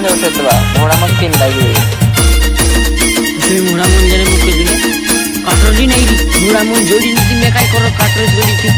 बांधे उठे तो मोड़ा मन तीन लगे मोड़ा मन जरे मुके दिले काटरोली नहीं दी मोड़ा मन जोड़ी नीति में काय करो काटरो जोड़ी की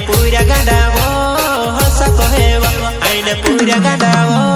पूरा गंडावो हंस कहेवा आइने पूरा गंडावो